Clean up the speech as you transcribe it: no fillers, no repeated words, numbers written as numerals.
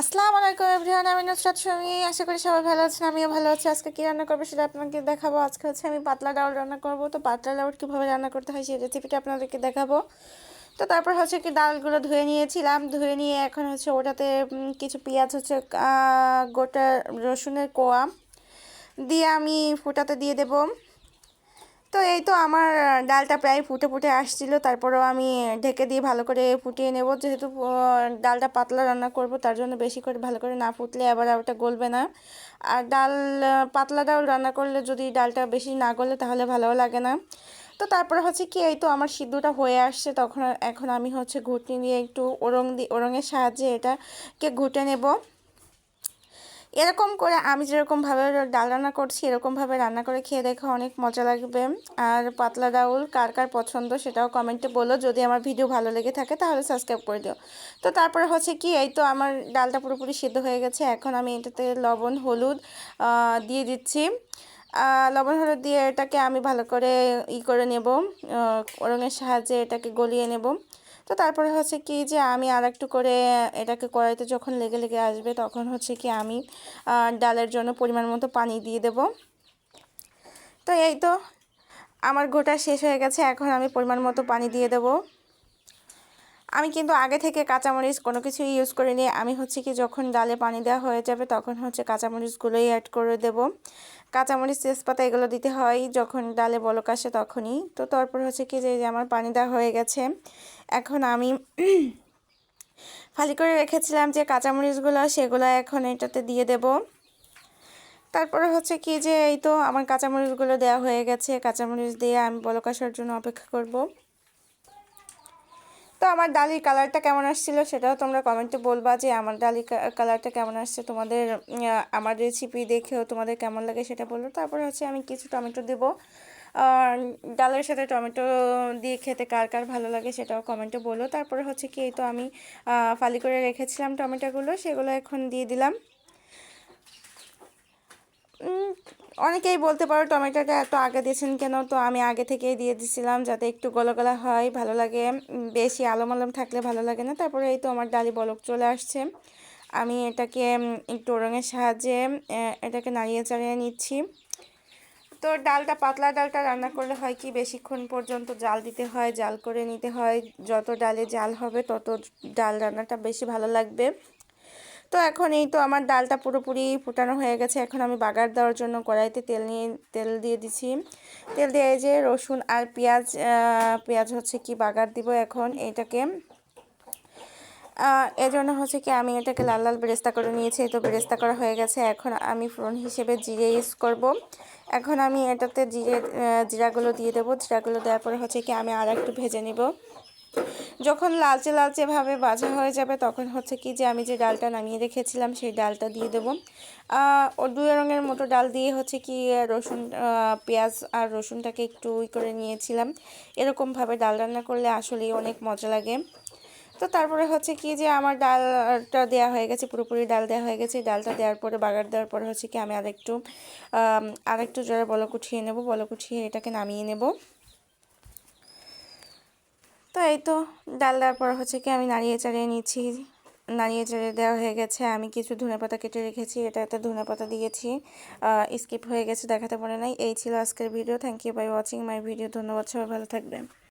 আসসালামু আলাইকুম এভরিওয়ান, আমি নুসরাত সুমি। আশা করি সবাই ভালো আছেন, আমিও ভালো আছি। আজকে কী রান্না করবো সেটা আপনাকে দেখাবো। আজকে হচ্ছে আমি পাতলা ডাউল রান্না করব। তো পাতলা ডাউল কীভাবে রান্না করতে হয় সেই রেসিপিটা আপনাদেরকে দেখাবো। তো তারপর হচ্ছে কি ডালগুলো ধুয়ে নিয়েছিলাম, ধুয়ে নিয়ে এখন হচ্ছে ওটাতে কিছু পেঁয়াজ হচ্ছে গোটা রসুনের কোয়া দিয়ে আমি ফুটাতে দিয়ে দেবো। তো এই তো আমার ডালটা প্রায় ফুটে ফুটে আসছিল, তারপরেও আমি ঢেকে দিয়ে ভালো করে ফুটিয়ে নেব। যেহেতু ডালটা পাতলা রান্না করব, তার জন্য বেশি করে ভালো করে না ফুটলে আবার ওটা গলবে না। আর পাতলা ডাল রান্না করলে যদি ডালটা বেশি না গলে তাহলে ভালোও লাগে না। তো তারপরে হচ্ছে কি এই তো আমার সিদ্ধটা হয়ে আসছে, তখন এখন আমি হচ্ছে ঘুটনি দিয়ে একটু ওরঙের সাহায্যে এটাকে ঘুটে নেব। এরকম করে আমি যেরকমভাবে ডাল রান্না করছি এরকমভাবে রান্না করে খেয়ে দেখো, অনেক মজা লাগবে। আর পাতলা ডাউল কার কার পছন্দ সেটাও কমেন্টে বলো। যদি আমার ভিডিও ভালো লেগে থাকে তাহলে সাবস্ক্রাইব করে দিও। তো তারপরে হচ্ছে কি এই তো আমার ডালটা পুরোপুরি সিদ্ধ হয়ে গেছে। এখন আমি এটাতে লবণ হলুদ দিয়ে দিচ্ছি। লবণ হলুদ দিয়ে এটাকে আমি ভালো করে করে নেব, ওরঙের সাহায্যে এটাকে গলিয়ে নেব। তো তারপরে হচ্ছে কি যে আমি আর একটু করে এটাকে কড়াইতে যখন লেগে লেগে আসবে তখন হচ্ছে কি আমি ডালের জন্য পরিমাণ মতো পানি দিয়ে দেব। তো এই তো আমার ঘোটা শেষ হয়ে গেছে, এখন আমি পরিমাণ মতো পানি দিয়ে দেব। আমি কিন্তু আগে থেকে কাঁচামরিচ কোনো কিছু ইউজ করিনি। আমি হচ্ছে কি যখন ডালে পানি দেওয়া হয়ে যাবে তখন হচ্ছে কাঁচামরিচগুলোই অ্যাড করে দেব। কাঁচামরিচ তেজপাতা এগুলো দিতে হয় যখন ডালে বলক আসে তখনই। তো তারপর হচ্ছে কি যে আমার পানি দেওয়া হয়ে গেছে, এখন আমি ফালি করে রেখেছিলাম যে কাঁচামরিচগুলো সেগুলো এখন এটাতে দিয়ে দেব। তারপরে হচ্ছে কি যে এই তো আমার কাঁচামরিচগুলো দেওয়া হয়ে গেছে, কাঁচামরিচ দিয়ে আমি বলক আসার জন্য অপেক্ষা করব। তো আমার ডালির কালারটা কেমন আসছিল সেটাও তোমরা কমেন্টে বলবা যে আমার ডালির কালারটা কেমন আসছে তোমাদের। আমার রেসিপি দেখেও তোমাদের কেমন লাগে সেটা বলবো। তারপরে হচ্ছে আমি কিছু টমেটো দেবো। ডালের সাথে টমেটো দিয়ে খেতে কার কার ভালো লাগে সেটাও কমেন্টে বলো। তারপরে হচ্ছে কি এই তো আমি ফালি করে রেখেছিলাম টমেটোগুলো, সেগুলো এখন দিয়ে দিলাম। অনেকেই বলতে পারো টমেটোটা এত আগে দিয়েছেন কেন, তো আমি আগে থেকেই দিয়ে দিছিলাম যাতে একটু গলা গলা হয়, ভালো লাগে। বেশি আলম আলম থাকলে ভালো লাগে না। তারপরে এই তো আমার ডালি বলক চলে আসছে, আমি এটাকে একটু রঙের সাহায্যে এটাকে নাড়িয়ে চাড়িয়ে নিচ্ছি। তো পাতলা ডালটা রান্না করলে হয় কি বেশিক্ষণ পর্যন্ত জাল দিতে হয়, জাল করে নিতে হয়। যত ডালে জাল হবে তত ডাল রান্নাটা বেশি ভালো লাগবে। তো এখন এই তো আমার ডালটা পুরোপুরি ফুটানো হয়ে গেছে, এখন আমি বাগার দেওয়ার জন্য কড়াইতে তেল দিয়ে দিছি। তেল দিয়ে এই যে রসুন আর পেঁয়াজ হচ্ছে কি বাগার দিব এখন এটাকে। এজন্য হচ্ছে কি আমি এটাকে লাল লাল বেরেস্তা করে নিয়েছি। তো বেরেস্তা করা হয়ে গেছে, এখন আমি ফোড়ন হিসেবে জিরে ইউজ করব। এখন আমি এটাতে জিরাগুলো দিয়ে দেবো। জিরাগুলো দেওয়ার পরে হচ্ছে কি আমি আর একটু ভেজে নিব। যখন লালচে লালচে ভাবে ভাজা হয়ে যাবে তখন হচ্ছে কি যে আমি যে ডালটা নামিয়ে রেখেছিলাম সেই ডালটা দিয়ে দেবো। দুই রঙের মতো ডাল দিয়ে হচ্ছে কি রসুন পেঁয়াজ আর রসুনটাকে একটু করে নিয়েছিলাম। এরকমভাবে ডাল রান্না করলে আসলেই অনেক মজা লাগে। তো তারপরে হচ্ছে কি যে আমার ডালটা দেওয়া হয়ে গেছে, পুরোপুরি ডাল দেওয়া হয়ে গেছে। ডালটা দেওয়ার পরে বাগার দেওয়ার পরে হচ্ছে কি আমি আরেকটু জোরে বলক উঠিয়ে নেব, বলক উঠিয়ে এটাকে নামিয়ে নেব। তো এই তো ডাল দেওয়ার পর হচ্ছে কি আমি নাড়িয়ে চাড়িয়ে নিচ্ছি। নাড়িয়ে চাড়িয়ে দেওয়া হয়ে গেছে, আমি কিছু ধনেপাতা কেটে রেখেছি, এটাতে ধনেপাতা দিয়েছি। স্কিপ হয়ে গেছে দেখাতে পারে নাই। এই ছিল আজকের video. Thank you by watching my video. ধন্যবাদ, সবাই ভালো থাকবেন।